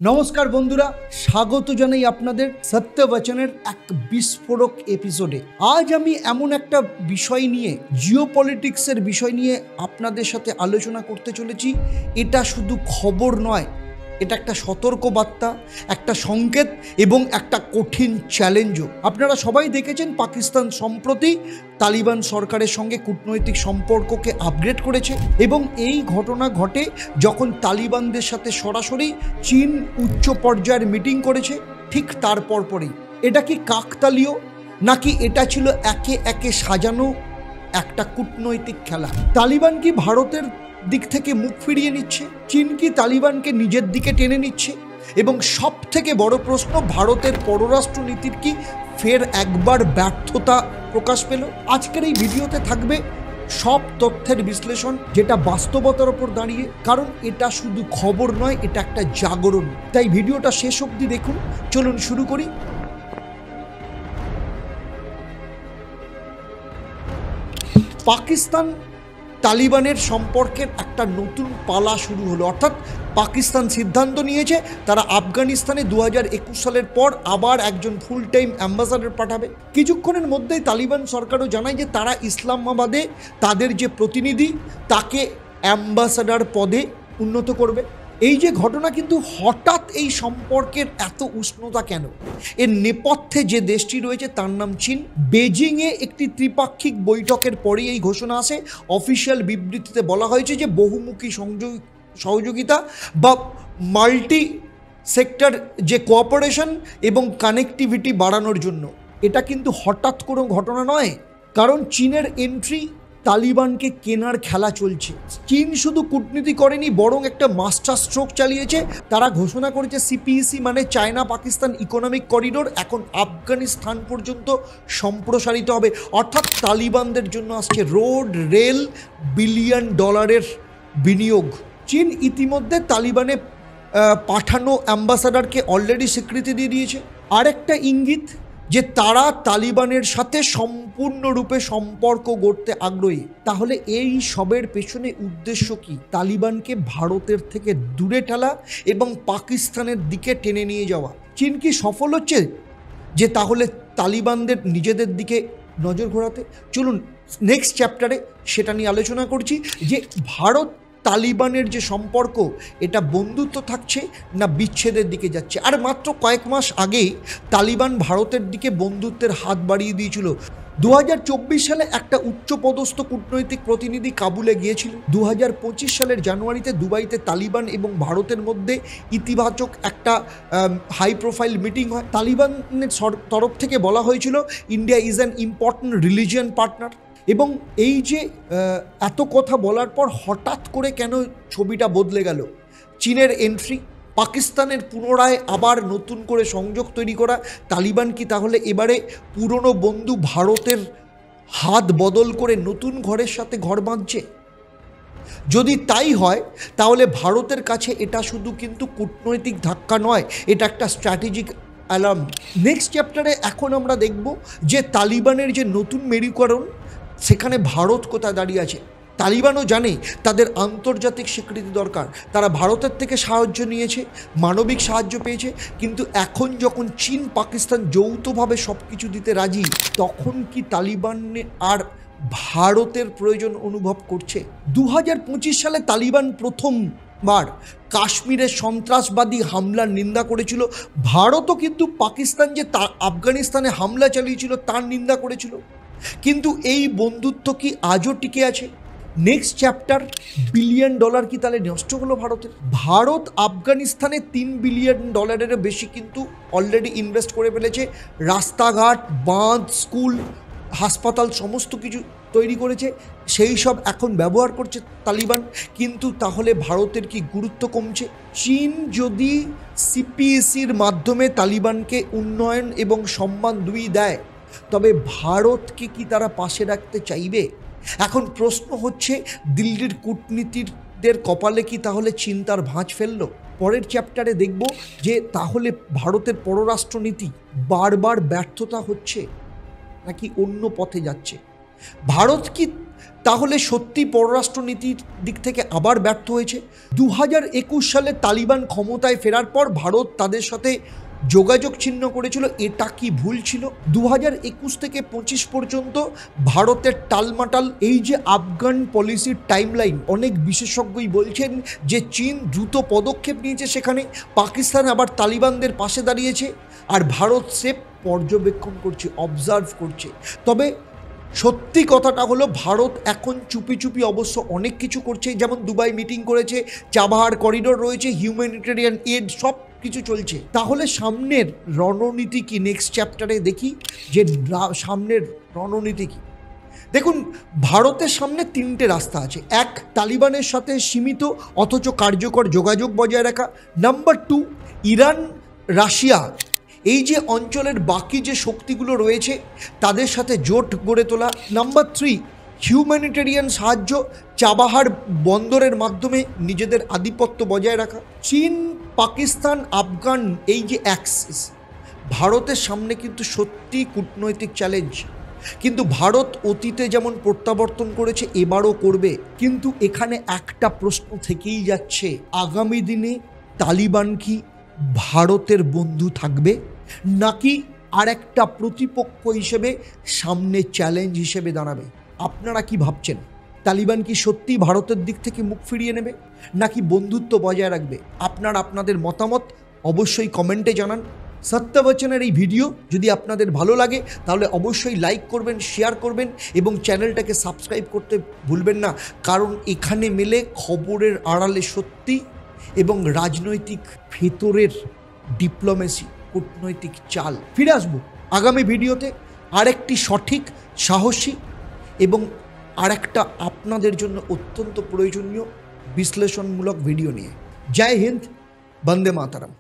নমস্কার বন্ধুরা, স্বাগত জানাই আপনাদের সত্যবচনের এক বিস্ফোরক এপিসোডে। আজ আমি এমন একটা বিষয় নিয়ে, জিওপলিটিক্সের বিষয় নিয়ে আপনাদের সাথে আলোচনা করতে চলেছি। এটা শুধু খবর নয়, এটা একটা সতর্ক বার্তা, একটা সংকেত এবং একটা কঠিন চ্যালেঞ্জও। আপনারা সবাই দেখেছেন পাকিস্তান সম্প্রতি তালিবান সরকারের সঙ্গে কূটনৈতিক সম্পর্ককে আপগ্রেড করেছে এবং এই ঘটনা ঘটে যখন তালিবানদের সাথে সরাসরি চীন উচ্চ পর্যায়ের মিটিং করেছে। ঠিক তার পরপরই এটা কি কাকতালীয়, নাকি এটা ছিল একে একে সাজানো একটা কূটনৈতিক খেলা? তালিবান কি ভারতের দিক থেকে মুখ ফিরিয়ে নিচ্ছে? চীন কি তালিবানকে নিজের দিকে টেনে নিচ্ছে? এবং সব থেকে বড় প্রশ্ন, ভারতের পররাষ্ট্রনীতির কি ফের একবার ব্যর্থতা প্রকাশ পেল? আজকের এই ভিডিওতে থাকবে সব তথ্যের বিশ্লেষণ, যেটা বাস্তবতার ওপর দাঁড়িয়ে, কারণ এটা শুধু খবর নয়, এটা একটা জাগরণ। তাই ভিডিওটা শেষ অবধি দেখুন। চলুন শুরু করি। পাকিস্তান তালিবানের সম্পর্কের একটা নতুন পালা শুরু হলো, অর্থাৎ পাকিস্তান সিদ্ধান্ত নিয়েছে তারা আফগানিস্তানে 2021 সালের পর আবার একজন ফুল টাইম অ্যাম্বাসাডার পাঠাবে। কিছুক্ষণের মধ্যেই তালিবান সরকারও জানায় যে তারা ইসলামাবাদে তাদের যে প্রতিনিধি তাকে অ্যাম্বাসাডার পদে উন্নত করবে। এই যে ঘটনা, কিন্তু হঠাৎ এই সম্পর্কের এত উষ্ণতা কেন? এর নেপথ্যে যে দেশটি রয়েছে তার নাম চীন। বেজিংয়ে একটি ত্রিপাক্ষিক বৈঠকের পরেই এই ঘোষণা আসে। অফিসিয়াল বিবৃতিতে বলা হয়েছে যে বহুমুখী সহযোগিতা বা মাল্টি সেক্টর যে কোঅপারেশন এবং কানেক্টিভিটি বাড়ানোর জন্য। এটা কিন্তু হঠাৎ কোনো ঘটনা নয়, কারণ চীনের এন্ট্রি তালিবানকে কেনার খেলা চলছে। চীন শুধু কূটনীতি করেনি, বরং একটা মাস্টার স্ট্রোক চালিয়েছে। তারা ঘোষণা করেছে সিপিইসি মানে চায়না পাকিস্তান ইকোনমিক করিডোর এখন আফগানিস্তান পর্যন্ত সম্প্রসারিত হবে। অর্থাৎ তালিবানদের জন্য আসছে রোড, রেল, বিলিয়ন ডলারের বিনিয়োগ। চীন ইতিমধ্যে তালিবানে পাঠানো অ্যাম্বাসাডারকে অলরেডি স্বীকৃতি দিয়ে দিয়েছে। আরেকটা ইঙ্গিত যে তারা তালিবানের সাথে সম্পূর্ণরূপে সম্পর্ক গড়তে আগ্রহী। তাহলে এই সবের পেছনে উদ্দেশ্য কি? তালিবানকে ভারতের থেকে দূরে ঠেলা এবং পাকিস্তানের দিকে টেনে নিয়ে যাওয়া। চীন কি সফল হচ্ছে যে তাহলে তালিবানদের নিজেদের দিকে নজর ঘোরাতে? চলুন নেক্সট চ্যাপ্টারে সেটা নিয়ে আলোচনা করছি যে ভারত তালিবানের যে সম্পর্ক, এটা বন্ধুত্ব থাকছে না বিচ্ছেদের দিকে যাচ্ছে। আর মাত্র কয়েক মাস আগেই তালিবান ভারতের দিকে বন্ধুত্বের হাত বাড়িয়ে দিয়েছিল। 2024 সালে একটা উচ্চপদস্থ কূটনৈতিক প্রতিনিধি কাবুলে গিয়েছিল। 2025 সালের জানুয়ারিতে দুবাইতে তালিবান এবং ভারতের মধ্যে ইতিবাচক একটা হাই প্রোফাইল মিটিং হয়। তালিবানের তরফ থেকে বলা হয়েছিল India is an important religion partner. এবং এই যে এত কথা বলার পর হঠাৎ করে কেন ছবিটা বদলে গেল? চীনের এন্ট্রি, পাকিস্তানের পুনরায় আবার নতুন করে সংযোগ তৈরি করা। তালিবান কি তাহলে এবারে পুরনো বন্ধু ভারতের হাত বদল করে নতুন ঘরের সাথে ঘর বাঁধছে? যদি তাই হয় তাহলে ভারতের কাছে এটা শুধু কিন্তু কূটনৈতিক ধাক্কা নয়, এটা একটা স্ট্র্যাটেজিক অ্যালার্ম। নেক্সট চ্যাপ্টারে এখন আমরা দেখব যে তালিবানের যে নতুন মেরুকরণ, সেখানে ভারত কোথায় দাঁড়িয়ে আছে। তালিবানও জানে তাদের আন্তর্জাতিক স্বীকৃতি দরকার। তারা ভারতের থেকে সাহায্য নিয়েছে, মানবিক সাহায্য পেয়েছে, কিন্তু এখন যখন চীন পাকিস্তান যৌথভাবে সব কিছু দিতে রাজি, তখন কি তালিবান আর ভারতের প্রয়োজন অনুভব করছে? 2025 সালে তালিবান প্রথমবার কাশ্মীরের সন্ত্রাসবাদী হামলার নিন্দা করেছিল। ভারতও কিন্তু পাকিস্তান যে আফগানিস্তানে হামলা চালিয়েছিল তার নিন্দা করেছিল। কিন্তু এই বন্ধুত্ব কি আজও টিকে আছে? নেক্সট চ্যাপ্টার, বিলিয়ন ডলার কি তাহলে নষ্ট হলো ভারতের? ভারত আফগানিস্তানে $3 বিলিয়ন বেশি কিন্তু অলরেডি ইনভেস্ট করে ফেলেছে। রাস্তাঘাট, বাঁধ, স্কুল, হাসপাতাল সমস্ত কিছু তৈরি করেছে। সেই সব এখন ব্যবহার করছে তালিবান। কিন্তু তাহলে ভারতের কি গুরুত্ব কমছে? চীন যদি সিপিইসির মাধ্যমে তালিবানকে উন্নয়ন এবং সম্মান দুই দেয়, তবে ভারতকে কি তারা পাশে রাখতে চাইবে? এখন প্রশ্ন হচ্ছে, দিল্লির কূটনীতিকদের কপালে কি তাহলে চিন্তার ভাঁজ ফেললো? পরের চ্যাপ্টারে দেখব যে তাহলে ভারতের পররাষ্ট্রনীতি বারবার ব্যর্থতা হচ্ছে নাকি অন্য পথে যাচ্ছে। ভারত কি তাহলে সত্যি পররাষ্ট্রনীতির দিক থেকে আবার ব্যর্থ হয়েছে। 2021 সালে তালিবান ক্ষমতায় ফেরার পর ভারত তাদের সাথে যোগাযোগ ছিন্ন করেছিল, এটা কি ভুল ছিল? 2021 থেকে 25 পর্যন্ত ভারতের টালমাটাল এই যে আফগান পলিসির টাইমলাইন, অনেক বিশেষজ্ঞই বলছেন যে চীন দ্রুত পদক্ষেপ নিয়েছে, সেখানে পাকিস্তান আবার তালিবানদের পাশে দাঁড়িয়েছে, আর ভারত সেফ পর্যবেক্ষণ করছে, অবজার্ভ করছে। তবে সত্যি কথাটা হলো ভারত এখন চুপি চুপি অবশ্য অনেক কিছু করছে, যেমন দুবাই মিটিং করেছে, চাবাহার করিডোর রয়েছে, হিউম্যানিটেরিয়ান এড সব কিছু চলছে। তাহলে সামনের রণনীতি কি? নেক্সট চ্যাপ্টারে দেখি যে সামনের রণনীতি কি। দেখুন, ভারতের সামনে তিনটে রাস্তা আছে। এক, তালিবানের সাথে সীমিত অথচ কার্যকর যোগাযোগ বজায় রাখা। নাম্বার 2, ইরান, রাশিয়া এই যে অঞ্চলের বাকি যে শক্তিগুলো রয়েছে তাদের সাথে জোট গড়ে তোলা। নাম্বার 3, হিউম্যানিটেরিয়ান সাহায্য, চাবাহার বন্দরের মাধ্যমে নিজেদের আধিপত্য বজায় রাখা। চীন, পাকিস্তান, আফগান এই যে অ্যাক্সিস, ভারতের সামনে কিন্তু সত্যি কূটনৈতিক চ্যালেঞ্জ। কিন্তু ভারত অতীতে যেমন প্রত্যাবর্তন করেছে এবারও করবে। কিন্তু এখানে একটা প্রশ্ন থেকেই যাচ্ছে, আগামী দিনে তালিবান কি ভারতের বন্ধু থাকবে, নাকি আরেকটা প্রতিপক্ষ হিসেবে সামনে চ্যালেঞ্জ হিসেবে দাঁড়াবে? আপনারা কি ভাবছেন? তালিবান কি সত্যি ভারতের দিক থেকে মুখ ফিরিয়ে নেবে, নাকি বন্ধুত্ব বজায় রাখবে? আপনাদের মতামত অবশ্যই কমেন্টে জানান। সত্য বচনের এই ভিডিও যদি আপনাদের ভালো লাগে তাহলে অবশ্যই লাইক করবেন, শেয়ার করবেন এবং চ্যানেলটাকে সাবস্ক্রাইব করতে ভুলবেন না, কারণ এখানে মেলে খবরের আড়ালে সত্যি এবং রাজনৈতিক ভেতরের ডিপ্লোমেসি, কূটনৈতিক চাল। ফিরে আসবো আগামী ভিডিওতে আরেকটি সঠিক, সাহসী এবং আরেকটা আপনাদের জন্য অত্যন্ত প্রয়োজনীয় বিশ্লেষণমূলক ভিডিও নিয়ে। জয় হিন্দ, বন্দে মাতরম।